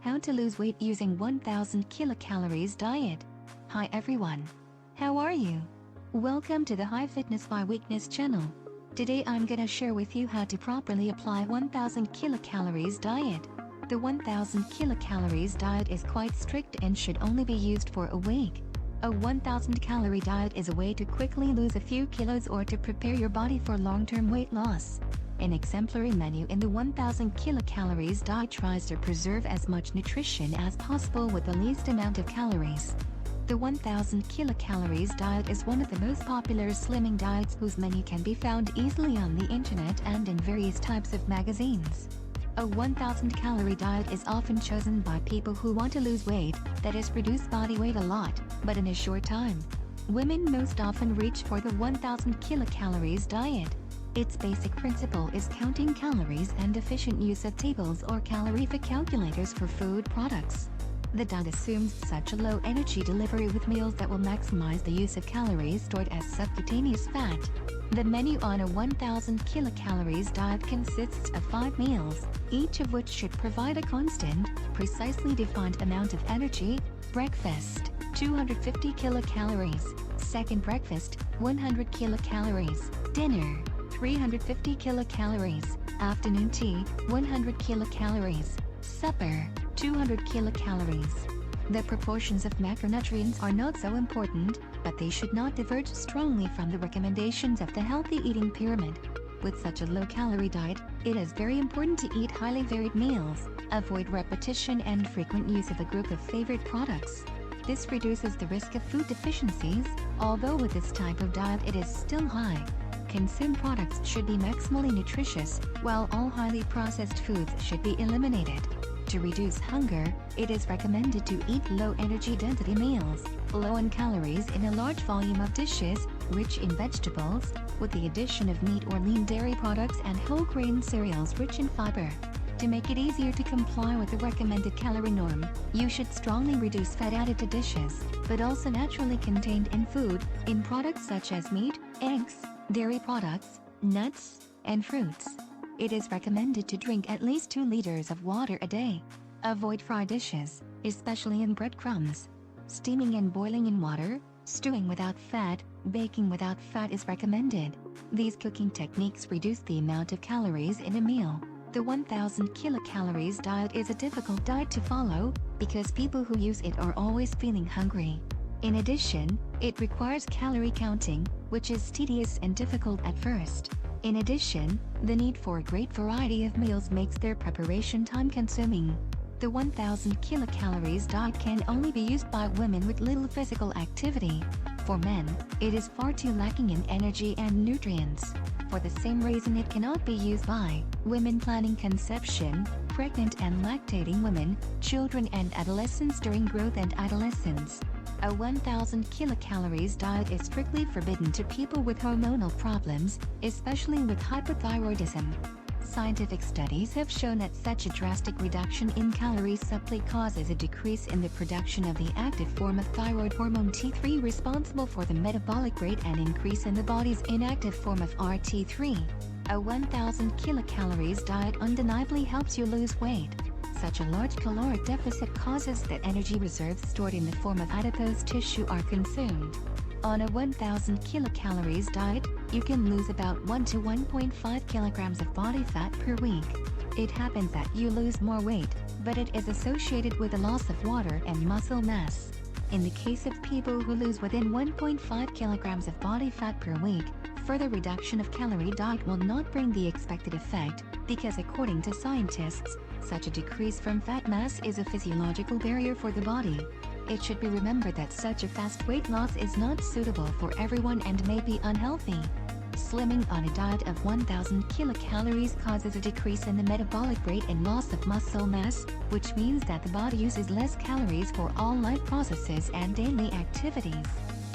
How to lose weight using 1000 kilocalories diet. Hi everyone. How are you? Welcome to the High Fitness by Weakness channel. Today I'm gonna share with you how to properly apply 1000 kilocalories diet. The 1000 kilocalories diet is quite strict and should only be used for a week. A 1000 calorie diet is a way to quickly lose a few kilos or to prepare your body for long-term weight loss. An exemplary menu in the 1000 kilocalories diet tries to preserve as much nutrition as possible with the least amount of calories. The 1000 kilocalories diet is one of the most popular slimming diets whose menu can be found easily on the internet and in various types of magazines. A 1000 calorie diet is often chosen by people who want to lose weight, that is reduce body weight a lot, but in a short time. Women most often reach for the 1000 kilocalories diet. Its basic principle is counting calories and efficient use of tables or calorific calculators for food products. The diet assumes such a low energy delivery with meals that will maximize the use of calories stored as subcutaneous fat. The menu on a 1000 kilocalories diet consists of 5 meals, each of which should provide a constant, precisely defined amount of energy. Breakfast, 250 kilocalories. Second breakfast, 100 kilocalories. Dinner, 350 kilocalories. Afternoon tea, 100 kilocalories. Supper, 200 kilocalories. The proportions of macronutrients are not so important, but they should not diverge strongly from the recommendations of the healthy eating pyramid. With such a low-calorie diet, it is very important to eat highly varied meals, avoid repetition and frequent use of a group of favorite products. This reduces the risk of food deficiencies, although with this type of diet it is still high. Consumed products should be maximally nutritious, while all highly processed foods should be eliminated. To reduce hunger, it is recommended to eat low-energy density meals, low in calories in a large volume of dishes, rich in vegetables, with the addition of meat or lean dairy products and whole grain cereals rich in fiber. To make it easier to comply with the recommended calorie norm, you should strongly reduce fat added to dishes, but also naturally contained in food, in products such as meat, eggs, dairy products, nuts, and fruits. It is recommended to drink at least 2 liters of water a day. Avoid fried dishes, especially in breadcrumbs. Steaming and boiling in water, stewing without fat, baking without fat is recommended. These cooking techniques reduce the amount of calories in a meal. The 1000 kilocalories diet is a difficult diet to follow, because people who use it are always feeling hungry. In addition, it requires calorie counting, which is tedious and difficult at first. In addition, the need for a great variety of meals makes their preparation time-consuming. The 1000 kilocalories diet can only be used by women with little physical activity. For men, it is far too lacking in energy and nutrients. For the same reason it cannot be used by women planning conception, pregnant and lactating women, children and adolescents during growth and adolescence. A 1000 kilocalories diet is strictly forbidden to people with hormonal problems, especially with hypothyroidism. Scientific studies have shown that such a drastic reduction in calories subtly causes a decrease in the production of the active form of thyroid hormone T3 responsible for the metabolic rate and increase in the body's inactive form of RT3. A 1000 kilocalories diet undeniably helps you lose weight. Such a large caloric deficit causes that energy reserves stored in the form of adipose tissue are consumed. On a 1000 kilocalories diet, you can lose about 1 to 1.5 kilograms of body fat per week. It happens that you lose more weight, but it is associated with a loss of water and muscle mass. In the case of people who lose within 1.5 kilograms of body fat per week, further reduction of calorie diet will not bring the expected effect, because according to scientists, such a decrease from fat mass is a physiological barrier for the body. It should be remembered that such a fast weight loss is not suitable for everyone and may be unhealthy. Slimming on a diet of 1000 kilocalories causes a decrease in the metabolic rate and loss of muscle mass, which means that the body uses less calories for all life processes and daily activities.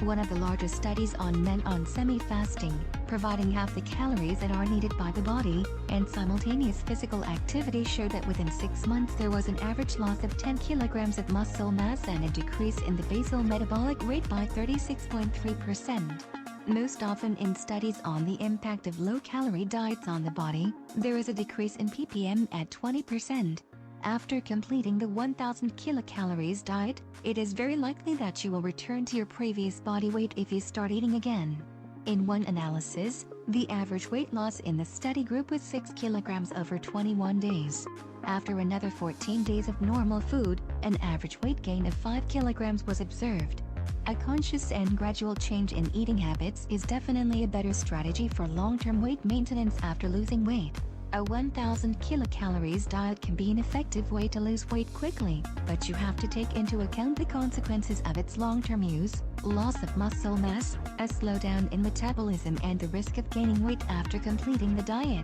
One of the largest studies on men on semi-fasting, providing half the calories that are needed by the body, and simultaneous physical activity showed that within 6 months there was an average loss of 10 kilograms of muscle mass and a decrease in the basal metabolic rate by 36.3%. Most often in studies on the impact of low-calorie diets on the body, there is a decrease in ppm at 20%. After completing the 1000 kilocalories diet, it is very likely that you will return to your previous body weight if you start eating again. In one analysis, the average weight loss in the study group was 6 kilograms over 21 days. After another 14 days of normal food, an average weight gain of 5 kilograms was observed. A conscious and gradual change in eating habits is definitely a better strategy for long-term weight maintenance after losing weight. A 1000 kilocalories diet can be an effective way to lose weight quickly, but you have to take into account the consequences of its long-term use, loss of muscle mass, a slowdown in metabolism, and the risk of gaining weight after completing the diet.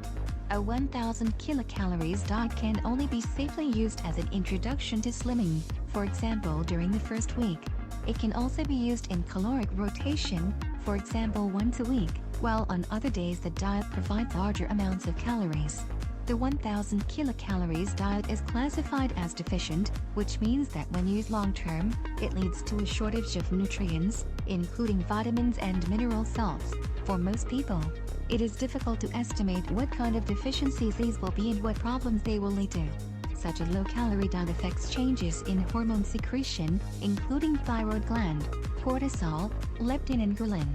A 1000 kilocalories diet can only be safely used as an introduction to slimming, for example during the first week. It can also be used in caloric rotation, for example once a week, while on other days the diet provides larger amounts of calories. The 1000 kilocalories diet is classified as deficient, which means that when used long-term, it leads to a shortage of nutrients, including vitamins and mineral salts. For most people, it is difficult to estimate what kind of deficiencies these will be and what problems they will lead to. Such a low-calorie diet affects changes in hormone secretion, including thyroid gland, cortisol, leptin and ghrelin.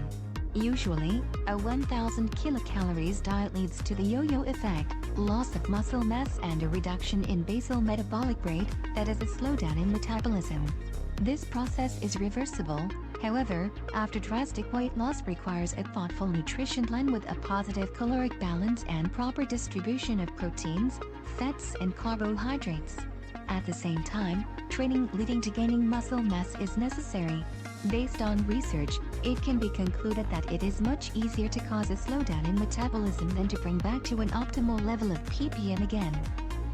Usually, a 1000 kilocalories diet leads to the yo-yo effect, loss of muscle mass and a reduction in basal metabolic rate, that is a slowdown in metabolism. This process is reversible, however, after drastic weight loss requires a thoughtful nutrition plan with a positive caloric balance and proper distribution of proteins, fats and carbohydrates. At the same time, training leading to gaining muscle mass is necessary. Based on research, it can be concluded that it is much easier to cause a slowdown in metabolism than to bring back to an optimal level of ppm again.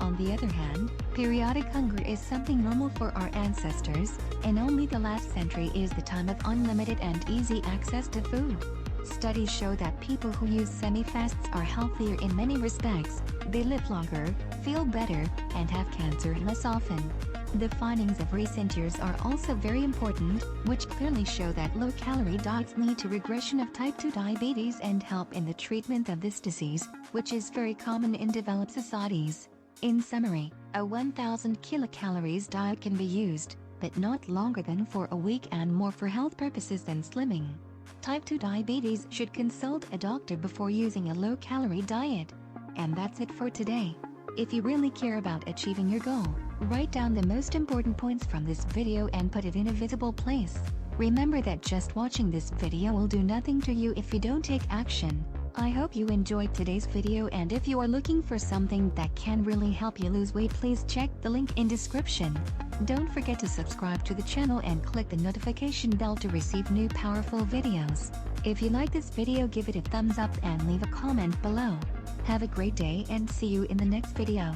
On the other hand, periodic hunger is something normal for our ancestors, and only the last century is the time of unlimited and easy access to food. Studies show that people who use semi-fasts are healthier in many respects, they live longer, feel better, and have cancer less often. The findings of recent years are also very important, which clearly show that low-calorie diets lead to regression of type 2 diabetes and help in the treatment of this disease, which is very common in developed societies. In summary, a 1000 kilocalories diet can be used, but not longer than for a week and more for health purposes than slimming. Type 2 diabetes should consult a doctor before using a low-calorie diet. And that's it for today. If you really care about achieving your goal, write down the most important points from this video and put it in a visible place. Remember that just watching this video will do nothing to you if you don't take action. I hope you enjoyed today's video, and if you are looking for something that can really help you lose weight, please check the link in description. Don't forget to subscribe to the channel and click the notification bell to receive new powerful videos. If you like this video, give it a thumbs up and leave a comment below. Have a great day and see you in the next video.